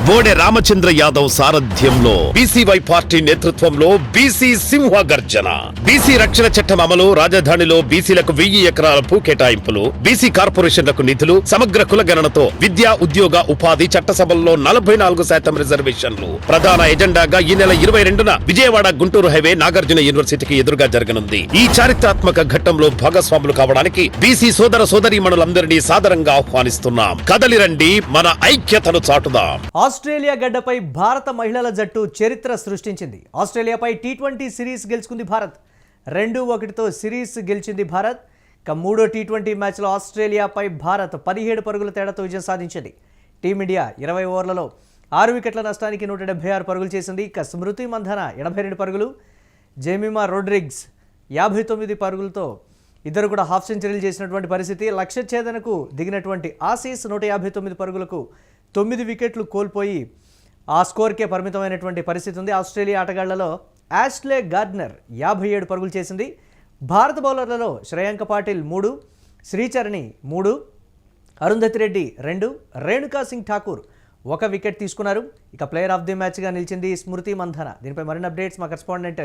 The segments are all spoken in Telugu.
బోడే రామచంద్ర యాదవ్ సారథ్యంలో బీసీవై పార్టీ నేతృత్వంలో బీసీ సింహ గర్జన. బీసీ రక్షణ చట్టం అమలు, రాజధానిలో బీసీలకు 1000 ఎకరాల భూ కేటాయింపులు, బీసీ కార్పొరేషన్లకు నిధులు, సమగ్ర కులగణనతో విద్యా, ఉద్యోగ, ఉపాధి, చట్టసభల్లో 44% రిజర్వేషన్లు ప్రధాన ఎజెండాగా ఈ నెల 22న విజయవాడ గుంటూరు హైవే నాగార్జున యూనివర్సిటీకి ఎదురుగా జరగనుంది. ఈ చారిత్రాత్మక ఘట్టంలో భాగస్వాములు కావడానికి బీసీ సోదర సోదరీమణులందరినీ సాదరంగా ఆహ్వానిస్తున్నాం. కదలిరండి, మన ఐక్యతను చాటుదాం. ఆస్ట్రేలియా గడ్డపై భారత మహిళల జట్టు చరిత్ర సృష్టించింది. ఆస్ట్రేలియాపై టీ20 సిరీస్ గెలుచుకుంది భారత్. 2-1తో సిరీస్ గెలిచింది భారత్. ఇక మూడో టీ20 మ్యాచ్లో ఆస్ట్రేలియాపై భారత్ 17 పరుగుల తేడాతో విజయం సాధించింది. టీమిండియా 20 ఓవర్లలో 6 వికెట్ల నష్టానికి 176 పరుగులు చేసింది. ఇక స్మృతి మంధన 82 పరుగులు, జెమిమా రోడ్రిగ్స్ 59 పరుగులతో ఇద్దరు కూడా హాఫ్ సెంచరీలు చేసినటువంటి పరిస్థితి. లక్ష్య ఛేదనకు దిగినటువంటి ఆసీస్ 159 పరుగులకు 9 వికెట్లు కోల్పోయి ఆ స్కోర్కే పరిమితమైనటువంటి పరిస్థితి ఉంది. ఆస్ట్రేలియా ఆటగాళ్లలో యాష్లే గార్డ్నర్ 57 పరుగులు చేసింది. భారత బౌలర్లలో శ్రేయాంక పాటిల్ 3, శ్రీచరణి 3, అరుంధతి రెడ్డి 2, రేణుకా సింగ్ ఠాకూర్ 1 వికెట్ తీసుకున్నారు. ఇక ప్లేయర్ ఆఫ్ ది మ్యాచ్గా నిలిచింది స్మృతి మంధన. దీనిపై మరిన్ని అప్డేట్స్ మా కరెస్పాండెంట్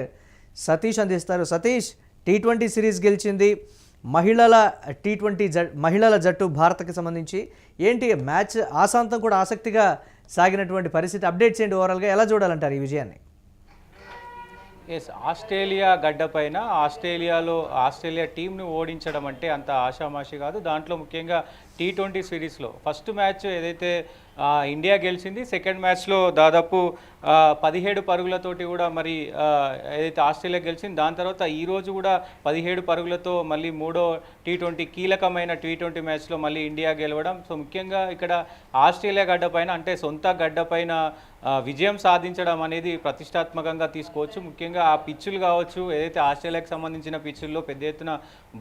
సతీష్ అందిస్తారు. సతీష్, టీ20 సిరీస్ గెలిచింది మహిళల జట్టు భారత్కి సంబంధించి ఏంటి మ్యాచ్ ఆశాంతం కూడా ఆసక్తిగా సాగినటువంటి పరిస్థితి. అప్డేట్స్ ఏంటి, ఓవరాల్గా ఎలా చూడాలంటారు ఈ విజయాన్ని? ఆస్ట్రేలియా గడ్డపైన ఆస్ట్రేలియా టీంని ఓడించడం అంటే అంత ఆషామాషి కాదు. దాంట్లో ముఖ్యంగా టీ20 సిరీస్లో ఫస్ట్ మ్యాచ్ ఏదైతే ఇండియా గెలిచింది, సెకండ్ మ్యాచ్లో దాదాపు 17 పరుగులతోటి కూడా మరి ఏదైతే ఆస్ట్రేలియా గెలిచింది, దాని తర్వాత ఈరోజు కూడా 17 పరుగులతో మళ్ళీ మూడో టీ20 కీలకమైన టీ20 మ్యాచ్లో మళ్ళీ ఇండియా గెలవడం. సో ముఖ్యంగా ఇక్కడ ఆస్ట్రేలియా గడ్డపైన అంటే సొంత గడ్డపైన విజయం సాధించడం అనేది ప్రతిష్టాత్మకంగా తీసుకోవచ్చు. ముఖ్యంగా ఆ పిచ్చులు కావచ్చు, ఏదైతే ఆస్ట్రేలియాకి సంబంధించిన పిచ్చుల్లో పెద్ద ఎత్తున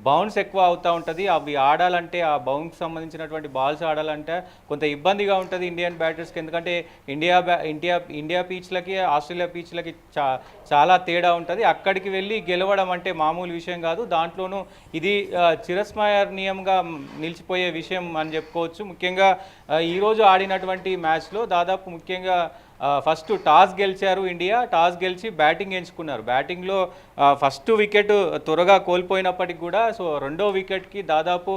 బౌన్స్ ఎక్కువ అవుతూ ఉంటుంది. అవి ఆడాలంటే ఆ బౌన్స్కి సంబంధించినటువంటి బాల్స్ ఆడాలంటే కొంత ఇబ్బందిగా ఉంటుంది ఇండియన్ బ్యాటర్స్కి. ఎందుకంటే ఇండియా పిచ్లకి ఆస్ట్రేలియా పిచ్లకి చాలా తేడా ఉంటుంది. అక్కడికి వెళ్ళి గెలవడం అంటే మామూలు విషయం కాదు. దాంట్లోనూ ఇది చిరస్మరణీయంగా నిలిచిపోయే విషయం అని చెప్పుకోవచ్చు. ముఖ్యంగా ఈరోజు ఆడినటువంటి మ్యాచ్లో దాదాపు ముఖ్యంగా ఫస్ట్ టాస్ గెలిచారు ఇండియా. టాస్ గెలిచి బ్యాటింగ్ ఎంచుకున్నారు. బ్యాటింగ్లో ఫస్ట్ వికెట్ త్వరగా కోల్పోయినప్పటికి కూడా రెండో వికెట్కి దాదాపు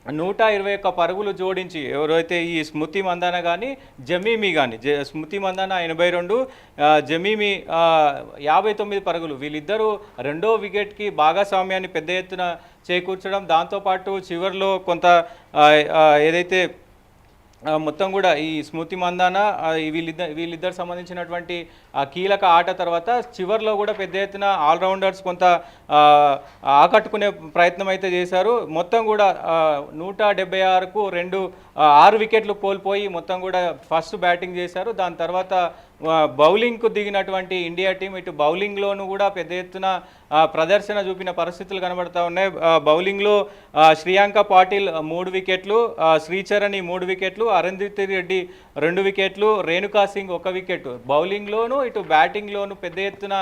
121 పరుగులు జోడించి ఎవరైతే ఈ స్మృతి మందాన కానీ జమీమి కానీ స్మృతి మందాన 82, జమీమి 59 పరుగులు, వీళ్ళిద్దరూ రెండో వికెట్కి భాగస్వామ్యాన్ని పెద్ద ఎత్తున చేకూర్చడం. దాంతోపాటు చివరిలో కొంత ఏదైతే మొత్తం కూడా ఈ స్మృతి మందాన వీళ్ళిద్దరు సంబంధించినటువంటి కీలక ఆట తర్వాత చివరిలో కూడా పెద్ద ఎత్తున ఆల్రౌండర్స్ కొంత ఆకట్టుకునే ప్రయత్నం అయితే చేశారు. మొత్తం కూడా 176కు 6 వికెట్లు కోల్పోయి మొత్తం కూడా ఫస్ట్ బ్యాటింగ్ చేశారు. దాని తర్వాత బౌలింగ్కు దిగినటువంటి ఇండియా టీం ఇటు బౌలింగ్లోనూ కూడా పెద్ద ఎత్తున ప్రదర్శన చూపిన పరిస్థితులు కనబడతా ఉన్నాయి. బౌలింగ్లో శ్రేయాంక పాటిల్ 3 వికెట్లు, శ్రీచరణి 3 వికెట్లు, అరుంధతి రెడ్డి 2 వికెట్లు, రేణుకా సింగ్ 1 వికెట్. బౌలింగ్లోనూ ఇటు బ్యాటింగ్లోనూ పెద్ద ఎత్తున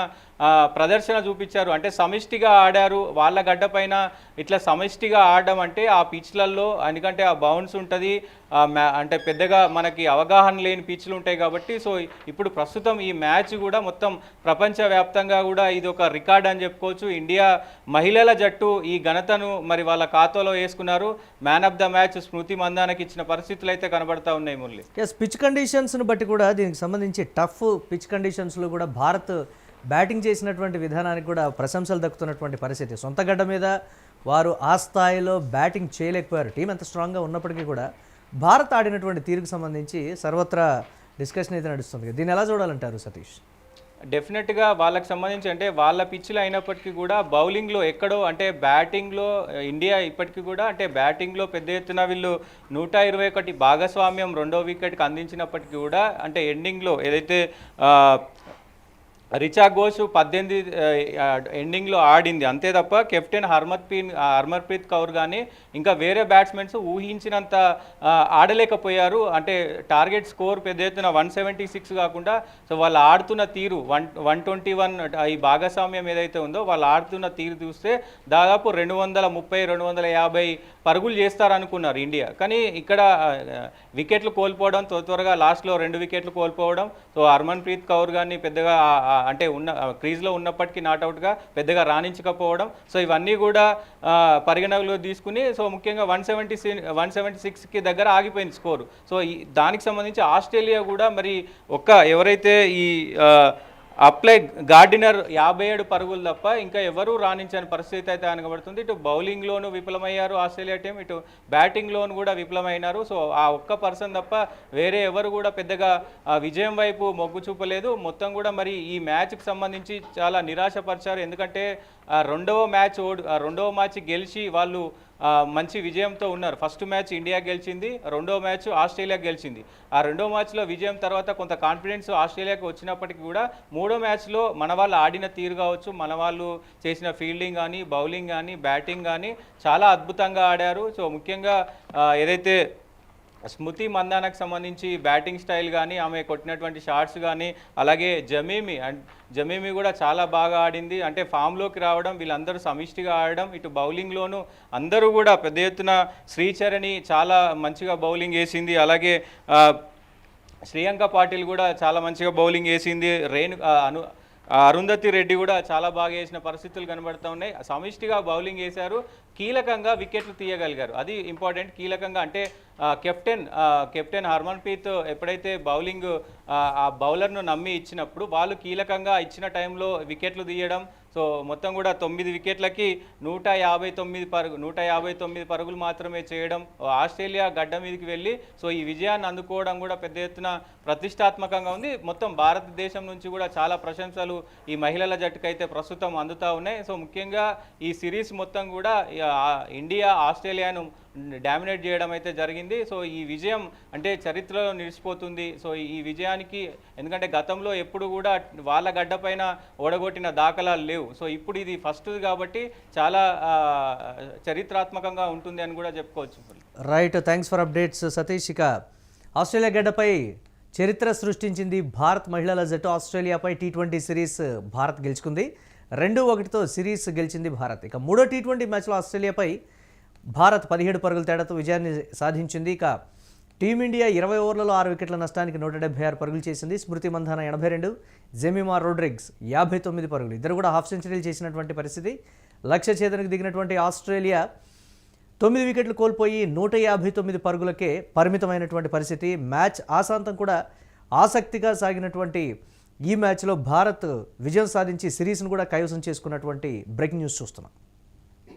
ప్రదర్శన చూపించారు. అంటే సమిష్టిగా ఆడారు. వాళ్ళ గడ్డపైన ఇట్లా సమిష్టిగా ఆడడం అంటే ఆ పిచ్లలో ఎందుకంటే ఆ బౌన్స్ ఉంటుంది, అంటే పెద్దగా మనకి అవగాహన లేని పిచ్లు ఉంటాయి కాబట్టి ఇప్పుడు ప్రస్తుతం ఈ మ్యాచ్ కూడా మొత్తం ప్రపంచవ్యాప్తంగా కూడా ఇది ఒక రికార్డ్ అని చెప్పుకోవచ్చు. ఇండియా మహిళల జట్టు ఈ ఘనతను మరి వాళ్ళ ఖాతాలో వేసుకున్నారు. మ్యాన్ ఆఫ్ ద మ్యాచ్ స్మృతి మందానకి ఇచ్చిన పరిస్థితులు అయితే కనబడతా ఉన్నాయి. మురళి, పిచ్ కండిషన్స్ను బట్టి కూడా దీనికి సంబంధించి టఫ్ పిచ్ కండిషన్స్లో కూడా భారత్ బ్యాటింగ్ చేసినటువంటి విధానానికి కూడా ప్రశంసలు దక్కుతున్నటువంటి పరిస్థితి. సొంత గడ్డ మీద వారు ఆ స్థాయిలో బ్యాటింగ్ చేయలేకపోయారు. టీం ఎంత స్ట్రాంగ్గా ఉన్నప్పటికీ కూడా భారత్ ఆడినటువంటి తీరుకు సంబంధించి సర్వత్రా డిస్కషన్ అయితే నడుస్తుంది. దీన్ని ఎలా చూడాలంటారు సతీష్? డెఫినెట్గా వాళ్ళకి సంబంధించి అంటే వాళ్ళ పిచ్లు అయినప్పటికీ కూడా బౌలింగ్లో ఎక్కడో అంటే బ్యాటింగ్లో ఇండియా ఇప్పటికీ కూడా అంటే బ్యాటింగ్లో పెద్ద ఎత్తున వీళ్ళు 121 భాగస్వామ్యం రెండో వికెట్కి అందించినప్పటికీ కూడా అంటే ఎండింగ్లో ఏదైతే రిచా ఘోష్ 18 ఎండింగ్లో ఆడింది అంతే తప్ప కెప్టెన్ హర్మన్ప్రీత్ కౌర్ కానీ ఇంకా వేరే బ్యాట్స్మెన్స్ ఊహించినంత ఆడలేకపోయారు. అంటే టార్గెట్ స్కోర్ పెద్ద ఎత్తున 176 కాకుండా సో వాళ్ళు ఆడుతున్న తీరు 121 ఈ భాగస్వామ్యం ఏదైతే ఉందో వాళ్ళు ఆడుతున్న తీరు చూస్తే దాదాపు 230-250 పరుగులు చేస్తారనుకున్నారు ఇండియా. కానీ ఇక్కడ వికెట్లు కోల్పోవడం, త్వరగా లాస్ట్లో 2 వికెట్లు కోల్పోవడం, సో హర్మన్ప్రీత్ కౌర్ కానీ పెద్దగా అంటే క్రీజ్లో ఉన్నప్పటికీ నాట్అవుట్గా పెద్దగా రాణించకపోవడం, సో ఇవన్నీ కూడా పరిగణనలో తీసుకుని సో ముఖ్యంగా 176కి దగ్గర ఆగిపోయింది స్కోరు. సో దానికి సంబంధించి ఆస్ట్రేలియా కూడా మరి ఎవరైతే ఈ అప్లై గార్డినర్ 57 పరుగులు తప్ప ఇంకా ఎవరూ రాణించని పరిస్థితి అయితే కనబడుతుంది. ఇటు బౌలింగ్లోనూ విఫలమయ్యారు ఆస్ట్రేలియా టీం, ఇటు బ్యాటింగ్లోనూ కూడా విఫలమైనారు. సో ఆ ఒక్క పర్సన్ తప్ప వేరే ఎవరు కూడా పెద్దగా విజయం వైపు మొగ్గు చూపలేదు. మొత్తం కూడా మరి ఈ మ్యాచ్కి సంబంధించి చాలా నిరాశపరిచారు. ఎందుకంటే రెండవ మ్యాచ్ గెలిచి వాళ్ళు మంచి విజయంతో ఉన్నారు. ఫస్ట్ మ్యాచ్ ఇండియా గెలిచింది, రెండో మ్యాచ్ ఆస్ట్రేలియా గెలిచింది. ఆ రెండో మ్యాచ్లో విజయం తర్వాత కొంత కాన్ఫిడెన్స్ ఆస్ట్రేలియాకి వచ్చినప్పటికీ కూడా మూడో మ్యాచ్లో మన వాళ్ళు ఆడిన తీరు కావచ్చు, మన వాళ్ళు చేసిన ఫీల్డింగ్ కానీ, బౌలింగ్ కానీ, బ్యాటింగ్ కానీ చాలా అద్భుతంగా ఆడారు. సో ముఖ్యంగా ఏదైతే స్మృతి మందానకు సంబంధించి బ్యాటింగ్ స్టైల్ కానీ, ఆమె కొట్టినటువంటి షాట్స్ కానీ, అలాగే జమీమి కూడా చాలా బాగా ఆడింది. అంటే ఫామ్లోకి రావడం, వీళ్ళందరూ సమిష్టిగా ఆడడం, ఇటు బౌలింగ్లోనూ అందరూ కూడా పెద్ద ఎత్తున శ్రీచరణి చాలా మంచిగా బౌలింగ్ వేసింది, అలాగే శ్రీలంక పాటిల్ కూడా చాలా మంచిగా బౌలింగ్ వేసింది, అరుంధతి రెడ్డి కూడా చాలా బాగా వేసిన పరిస్థితులు కనబడుతూ ఉన్నాయి. సమిష్టిగా బౌలింగ్ వేశారు, కీలకంగా వికెట్లు తీయగలిగారు. అది ఇంపార్టెంట్. కీలకంగా అంటే కెప్టెన్ హర్మన్ప్రీత్ ఎప్పుడైతే బౌలింగ్ ఆ బౌలర్ను నమ్మి ఇచ్చినప్పుడు వాళ్ళు కీలకంగా ఇచ్చిన టైంలో వికెట్లు తీయడం, సో మొత్తం కూడా 9 వికెట్లకి 159 పరుగులు మాత్రమే చేయడం, ఆస్ట్రేలియా గడ్డ మీదకి వెళ్ళి సో ఈ విజయాన్ని అందుకోవడం కూడా పెద్ద ఎత్తున ప్రతిష్టాత్మకంగా ఉంది. మొత్తం భారతదేశం నుంచి కూడా చాలా ప్రశంసలు ఈ మహిళల జట్టుకైతే ప్రస్తుతం అందుతూ ఉన్నాయి. సో ముఖ్యంగా ఈ సిరీస్ మొత్తం కూడా ఇండియా ఆస్ట్రేలియాను డామినేట్ చేయడం అయితే జరిగింది. సో ఈ విజయం అంటే చరిత్రలో నిలిచిపోతుంది. సో ఈ విజయానికి ఎందుకంటే గతంలో ఎప్పుడు కూడా వాళ్ళ గడ్డ పైన ఓడగొట్టిన దాఖలాలు లేవు. సో ఇప్పుడు ఇది ఫస్ట్ కాబట్టి చాలా చరిత్రాత్మకంగా ఉంటుంది అని కూడా చెప్పుకోవచ్చు. Right, thanks for updates Satish. ఇక ఆస్ట్రేలియా గడ్డపై చరిత్ర సృష్టించింది భారత్ మహిళల జట్టు. ఆస్ట్రేలియాపై T20 సిరీస్ భారత్ గెలుచుకుంది. 2-1తో సిరీస్ గెలిచింది భారత్. ఇక మూడో T20 మ్యాచ్లో ఆస్ట్రేలియాపై భారత్ 17 పరుగుల తేడాతో విజయాన్ని సాధించింది. ఇక టీమిండియా 20 ఓవర్లలో 6 వికెట్ల నష్టానికి 176 పరుగులు చేసింది. స్మృతి మంధాన 82, జెమిమా రోడ్రిగ్స్ 59 పరుగులు. ఇద్దరు కూడా హాఫ్ సెంచరీలు చేసినటువంటి పరిస్థితి. లక్ష్య ఛేదనకు దిగినటువంటి ఆస్ట్రేలియా 9 వికెట్లు కోల్పోయి 159 పరుగులకే పరిమితమైనటువంటి పరిస్థితి. మ్యాచ్ ఆశాంతం కూడా ఆసక్తిగా సాగినటువంటి ఈ మ్యాచ్లో భారత్ విజయం సాధించి సిరీస్ను కూడా కైవసం చేసుకున్నటువంటి బ్రేకింగ్ న్యూస్ చూస్తున్నాం.